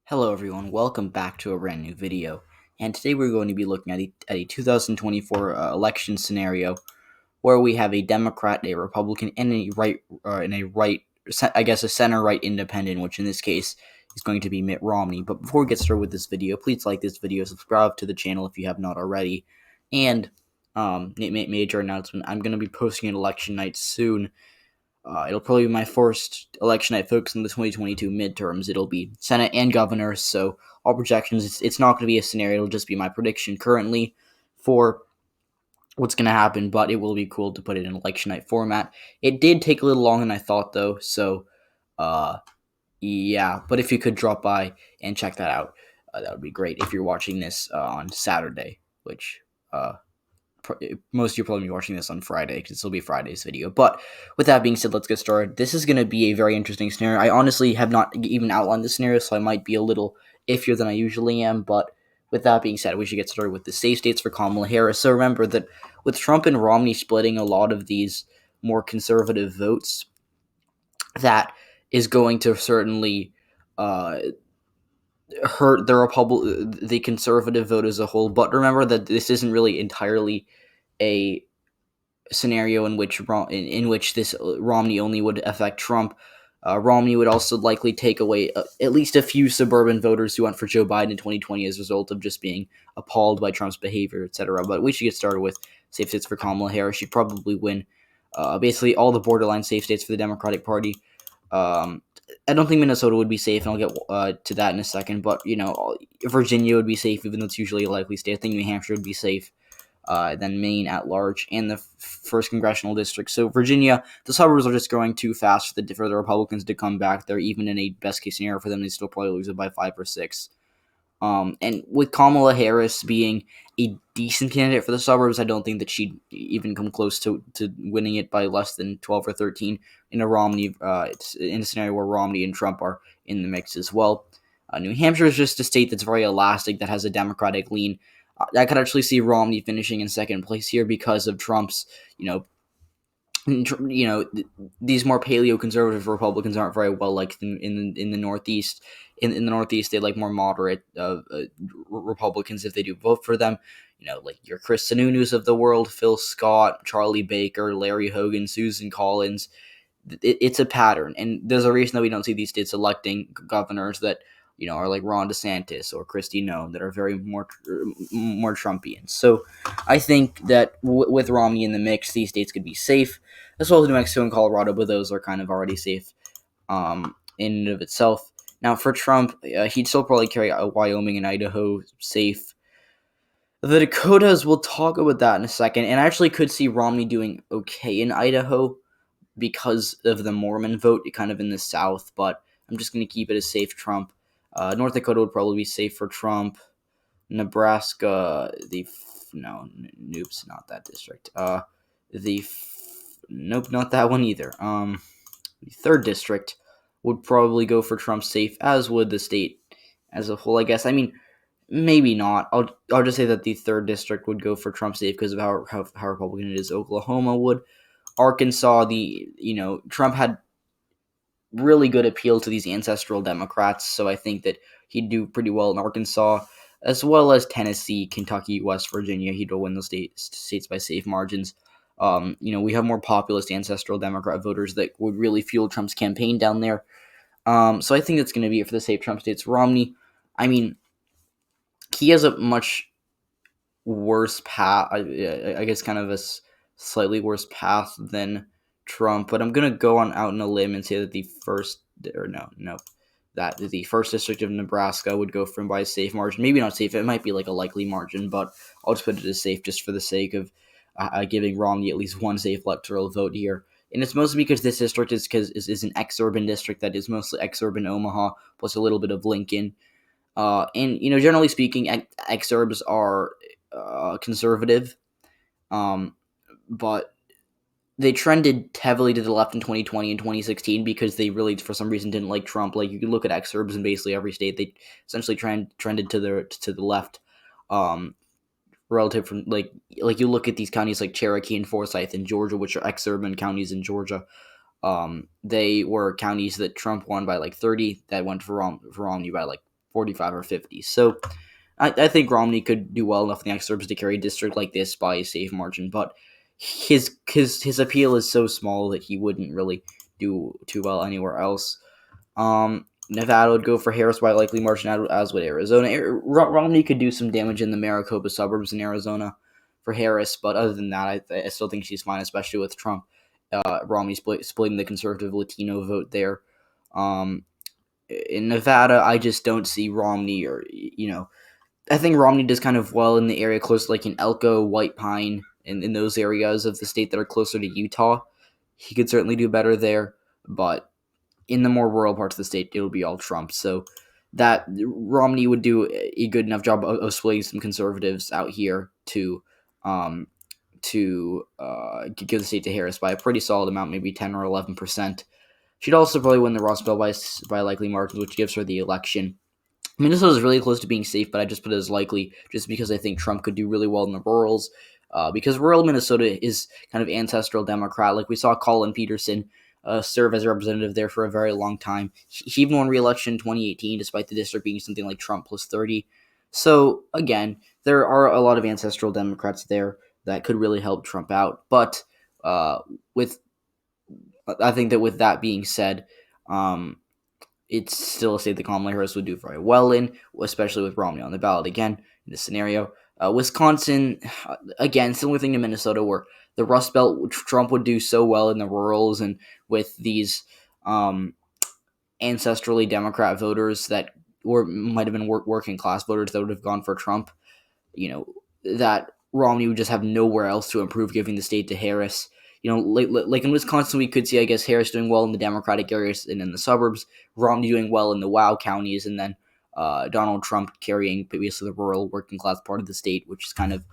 Hello everyone, welcome back to a brand new video. And today we're going to be looking at a 2024 election scenario where we have a Democrat, a Republican, and I guess a center-right independent, which in this case is going to be Mitt Romney. But before we get started with this video, please like this video, subscribe to the channel if you have not already, and major announcement: I'm going to be posting an election night soon. It'll probably be my first election night focused on the 2022 midterms. It'll be Senate and governor, so all projections, it's not going to be a scenario. It'll just be my prediction currently for what's going to happen, but it will be cool to put it in election night format. It did take a little longer than I thought, though, so uh, yeah. But if you could drop by and check that out, that would be great if you're watching this on Saturday, which uh, most of you are probably watching this on Friday because this will be Friday's video. But with that being said, let's get started. This is going to be a very interesting scenario. I honestly have not even outlined the scenario, so I might be a little iffier than I usually am. But with that being said, we should get started with the safe states for Kamala Harris. So remember that with Trump and Romney splitting a lot of these more conservative votes, that is going to certainly uh, hurt the conservative vote as a whole. But remember that this isn't really entirely a scenario in which this Romney only would affect Trump. Romney would also likely take away at least a few suburban voters who went for Joe Biden in 2020 as a result of just being appalled by Trump's behavior, etc. But we should get started with safe states for Kamala Harris. She'd probably win basically all the borderline safe states for the Democratic Party. Um, I don't think Minnesota would be safe, and I'll get to that in a second. But Virginia would be safe, even though it's usually a likely state. I think New Hampshire would be safe. Then Maine at large, and the first congressional district. So Virginia, the suburbs are just growing too fast for the Republicans to come back there. Even in a best case scenario for them, they still probably lose it by 5 or 6. And with Kamala Harris being a decent candidate for the suburbs, I don't think that she'd even come close to winning it by less than 12 or 13 in a scenario where Romney and Trump are in the mix as well. New Hampshire is just a state that's very elastic, that has a Democratic lean. I could actually see Romney finishing in second place here because of Trump's, these more paleo-conservative Republicans aren't very well liked in the Northeast. In the Northeast, they like more moderate Republicans if they do vote for them. Like your Chris Sununu's of the world, Phil Scott, Charlie Baker, Larry Hogan, Susan Collins. It's a pattern, and there's a reason that we don't see these states electing governors that are like Ron DeSantis or Kristi Noem, that are very more Trumpian. So I think that with Romney in the mix, these states could be safe, as well as New Mexico and Colorado, but those are kind of already safe in and of itself. Now for Trump, he'd still probably carry Wyoming and Idaho safe. The Dakotas, we'll talk about that in a second, and I actually could see Romney doing okay in Idaho because of the Mormon vote, kind of in the South, but I'm just going to keep it as safe Trump. North Dakota would probably be safe for Trump. Nebraska, noops, not that district. Nope, not that one either. The third district would probably go for Trump safe, as would the state as a whole, I guess. I mean, maybe not. I'll just say that the third district would go for Trump safe because of how Republican it is. Oklahoma would. Arkansas, Trump had really good appeal to these ancestral Democrats, so I think that he'd do pretty well in Arkansas, as well as Tennessee, Kentucky, West Virginia. He'd win those states by safe margins. We have more populist ancestral Democrat voters that would really fuel Trump's campaign down there. So I think that's going to be it for the safe Trump states. Romney, I mean, he has a much worse path, I guess kind of a slightly worse path than Trump, but I'm going to go out on a limb and say that the first district of Nebraska would go for him by a safe margin. Maybe not safe, it might be like a likely margin, but I'll just put it as safe just for the sake of giving Romney at least one safe electoral vote here. And it's mostly because this district is an ex-urban district that is mostly ex-urban Omaha, plus a little bit of Lincoln. And generally speaking, exurbs are conservative, but they trended heavily to the left in 2020 and 2016 because they really, for some reason, didn't like Trump. Like, you can look at exurbs in basically every state; they essentially trended to the left, relative from like you look at these counties like Cherokee and Forsyth in Georgia, which are ex-urban counties in Georgia. They were counties that Trump won by like 30, that went for Romney by like 45 or 50. So I think Romney could do well enough in the exurbs to carry a district like this by a safe margin, but his appeal is so small that he wouldn't really do too well anywhere else. Nevada would go for Harris by a likely margin, as would Arizona. Romney could do some damage in the Maricopa suburbs in Arizona for Harris, but other than that, I still think she's fine, especially with Trump. Romney splitting the conservative Latino vote there. In Nevada, I just don't see Romney, or I think Romney does kind of well in the area close, like in Elko, White Pine, and in those areas of the state that are closer to Utah. He could certainly do better there, but in the more rural parts of the state, it'll be all Trump. So that Romney would do a good enough job of swaying some conservatives out here to give the state to Harris by a pretty solid amount, maybe 10 or 11%. She'd also probably win the Rust Belt by a likely margin, which gives her the election. Minnesota is really close to being safe, but I just put it as likely just because I think Trump could do really well in the rurals. Because rural Minnesota is kind of ancestral Democrat. Like we saw Colin Peterson serve as a representative there for a very long time. He even won re-election in 2018, despite the district being something like Trump plus 30. So, again, there are a lot of ancestral Democrats there that could really help Trump out. But I think that with that being said, it's still a state that Kamala Harris would do very well in, especially with Romney on the ballot again in this scenario. Wisconsin, again, similar thing to Minnesota, where the Rust Belt, Trump would do so well in the rurals and with these ancestrally Democrat voters that might have been working class voters that would have gone for Trump. That Romney would just have nowhere else to improve, giving the state to Harris. Like in Wisconsin, we could see, I guess, Harris doing well in the Democratic areas and in the suburbs, Romney doing well in the WOW counties, and then Donald Trump carrying basically the rural working class part of the state, which is kind of,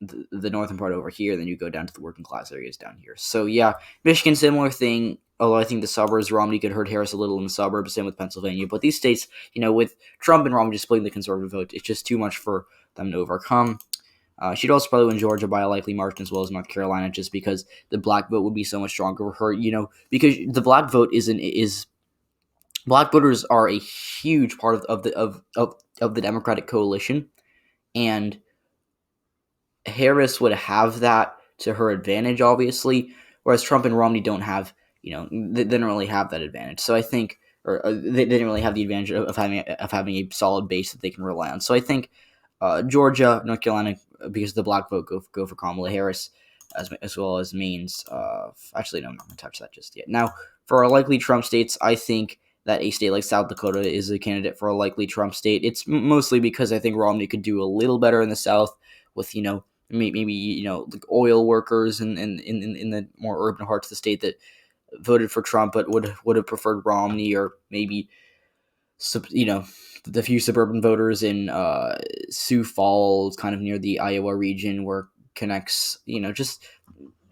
the northern part over here. Then you go down to the working class areas down here. So yeah, Michigan, similar thing. Although I think the suburbs, Romney could hurt Harris a little in the suburbs, same with Pennsylvania. But these states, with Trump and Romney just splitting the conservative vote, it's just too much for them to overcome. She'd also probably win Georgia by a likely margin, as well as North Carolina, just because the black vote would be so much stronger for her. Because the black vote black voters are a huge part of the Democratic coalition, and Harris would have that to her advantage, obviously, whereas Trump and Romney don't have, they don't really have that advantage. So I think, or they didn't really have the advantage of having a solid base that they can rely on. So I think Georgia, North Carolina, because of the black vote, go for Kamala Harris, as well as Maine's. Actually, no, I'm not going to touch that just yet. Now, for our likely Trump states, I think that a state like South Dakota is a candidate for a likely Trump state. It's mostly because I think Romney could do a little better in the South with, maybe like oil workers and in the more urban parts of the state that voted for Trump but would have preferred Romney, or maybe the few suburban voters in Sioux Falls, kind of near the Iowa region, where connects, just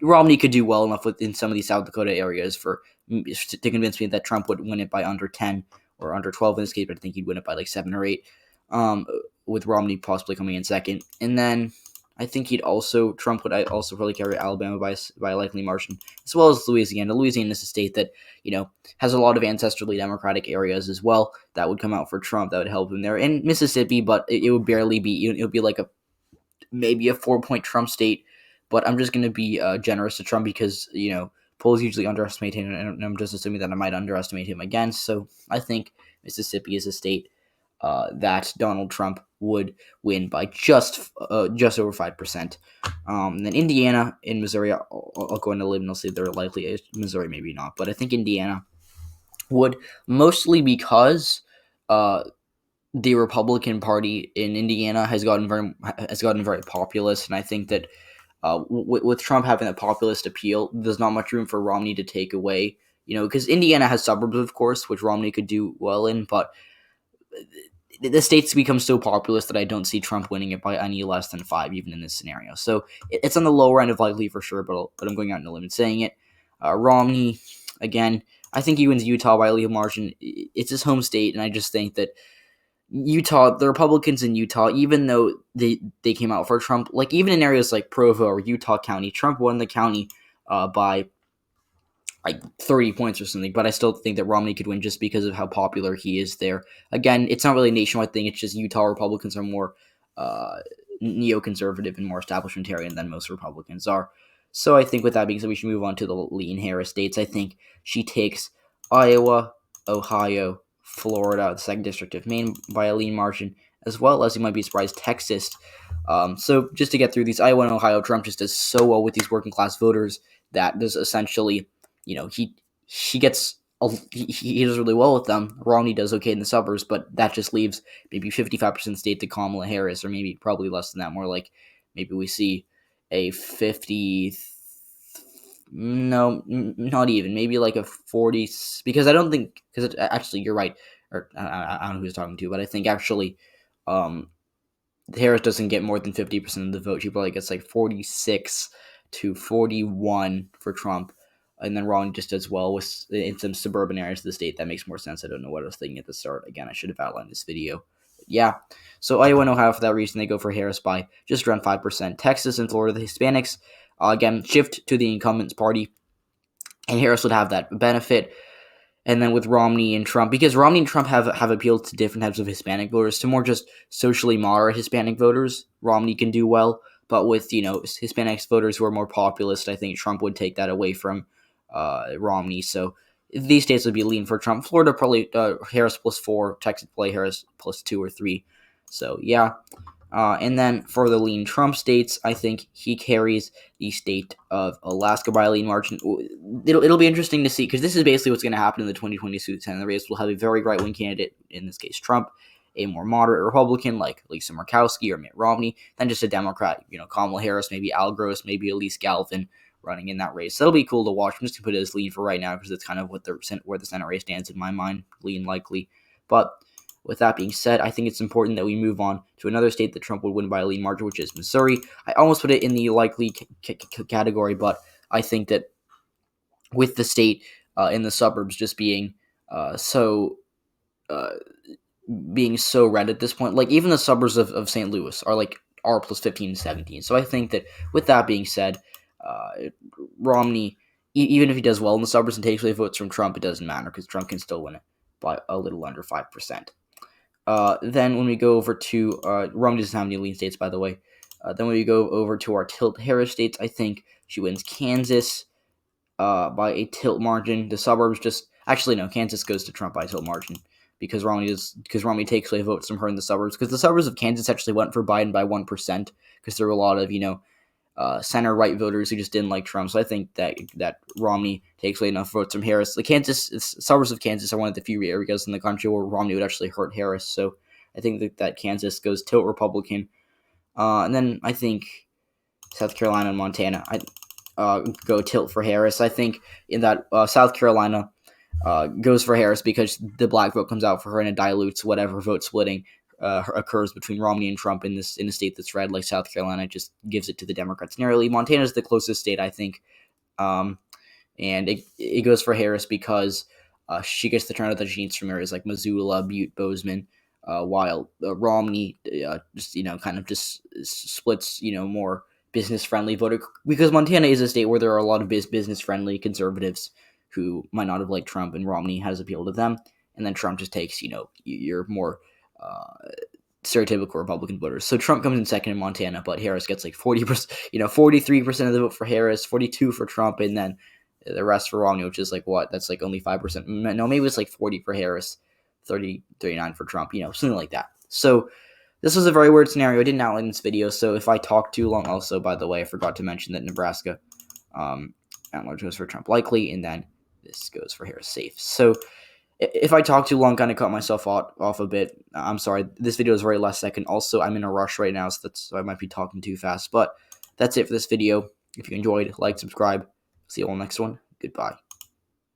Romney could do well enough within some of these South Dakota areas to convince me that Trump would win it by under 10 or under 12 in this case, but I think he'd win it by like 7 or 8, with Romney possibly coming in second. And then I think Trump would also probably carry Alabama by a likely margin, as well as Louisiana. Louisiana is a state that, has a lot of ancestrally Democratic areas as well that would come out for Trump, that would help him there. And Mississippi, but it would barely be, it would be like maybe a 4-point Trump state, but I'm just going to be generous to Trump because, polls usually underestimate him, and I'm just assuming that I might underestimate him again. So I think Mississippi is a state that Donald Trump would win by just over 5%. Then Indiana and Missouri, I'll go into live and I'll say they're likely. Missouri maybe not, but I think Indiana would, mostly because the Republican Party in Indiana has gotten very populist, and I think that with Trump having that populist appeal, there's not much room for Romney to take away. Because Indiana has suburbs, of course, which Romney could do well in, but the state's become so populous that I don't see Trump winning it by any less than 5, even in this scenario. So it's on the lower end of likely for sure, but I'm going out on a limb and saying it. Romney, again, I think he wins Utah by a legal margin. It's his home state, and I just think that Utah, the Republicans in Utah, even though they came out for Trump, like even in areas like Provo or Utah County, Trump won the county by like 30 points or something, but I still think that Romney could win just because of how popular he is there. Again, it's not really a nationwide thing. It's just Utah Republicans are more uh, neoconservative and more establishmentarian than most Republicans are. So I think with that being said, we should move on to the lean Harris states. I think she takes Iowa, Ohio, Florida, the 2nd District of Maine by a lean margin, as well as, you might be surprised, Texas. So just to get through these, Iowa and Ohio, Trump just does so well with these working class voters that does essentially, he gets he does really well with them. Romney does okay in the suburbs, but that just leaves maybe 55% of the state to Kamala Harris, or maybe probably less than that. More like maybe we see a 50. No, not even. Maybe like a 40. Because I don't think, because actually you're right. Or I don't know who he's talking to, but I think actually, um, Harris doesn't get more than 50% of the vote. She probably gets like 46 to 41 for Trump. And then Romney just does well with in some suburban areas of the state. That makes more sense. I don't know what I was thinking at the start. Again, I should have outlined this video. But yeah. So Iowa and Ohio, for that reason, they go for Harris by just around 5%. Texas and Florida, the Hispanics, again, shift to the incumbent's party. And Harris would have that benefit. And then with Romney and Trump, because Romney and Trump have appealed to different types of Hispanic voters, to more just socially moderate Hispanic voters, Romney can do well. But with, Hispanic voters who are more populist, I think Trump would take that away from Romney. So these states would be lean for Trump. Florida probably Harris +4, Texas play Harris +2 or 3. So yeah. And then for the lean Trump states, I think he carries the state of Alaska by a lean margin. It'll be interesting to see, because this is basically what's going to happen in the 2020 Senate race. We'll have a very right-wing candidate, in this case Trump, a more moderate Republican like Lisa Murkowski or Mitt Romney, then just a Democrat, Kamala Harris, maybe Al Gross, maybe Elise Galvin running in that race. So it'll be cool to watch. I'm just going to put it as lean for right now, because it's kind of where the Senate race stands in my mind, lean likely. But with that being said, I think it's important that we move on to another state that Trump would win by a lean margin, which is Missouri. I almost put it in the likely category, but I think that with the state in the suburbs just being so red at this point, like even the suburbs of St. Louis are like R plus 15 and 17. So I think that with that being said, Romney, even if he does well in the suburbs and takes away votes from Trump, it doesn't matter, because Trump can still win it by a little under 5%. Then when we go over to Romney doesn't have any lean states, by the way. Then when we go over to our tilt Harris states, I think she wins Kansas by a tilt margin. The suburbs Kansas goes to Trump by a tilt margin, because Romney takes away votes from her in the suburbs. Because the suburbs of Kansas actually went for Biden by 1%, because there were a lot of center right voters who just didn't like Trump. So I think that Romney takes away enough votes from Harris. The suburbs of Kansas are one of the few areas in the country where Romney would actually hurt Harris. So I think that Kansas goes tilt Republican. And then I think South Carolina and Montana go tilt for Harris. I think in that South Carolina goes for Harris because the black vote comes out for her and it dilutes whatever vote splitting occurs between Romney and Trump in a state that's red like South Carolina. It just gives it to the Democrats narrowly. Montana is the closest state, I think, and it goes for Harris because she gets the turnout that she needs from areas like Missoula, Butte, Bozeman, while Romney just splits more business friendly voter, because Montana is a state where there are a lot of business friendly conservatives who might not have liked Trump, and Romney has appealed to them. And then Trump just takes your more stereotypical Republican voters. So Trump comes in second in Montana, but Harris gets like 40%, 43% of the vote for Harris, 42% for Trump, and then the rest for Romney, which is like what? That's like only 5%. No, maybe it's like 40 for Harris, 39 for Trump, something like that. So this was a very weird scenario. I didn't outline this video, so if I talk too long, also, by the way, I forgot to mention that Nebraska at large goes for Trump likely, and then this goes for Harris safe. So if I talk too long, kind of cut myself off a bit, I'm sorry. This video is very last second. Also, I'm in a rush right now, so I might be talking too fast. But that's it for this video. If you enjoyed, like, subscribe. See you all next one. Goodbye.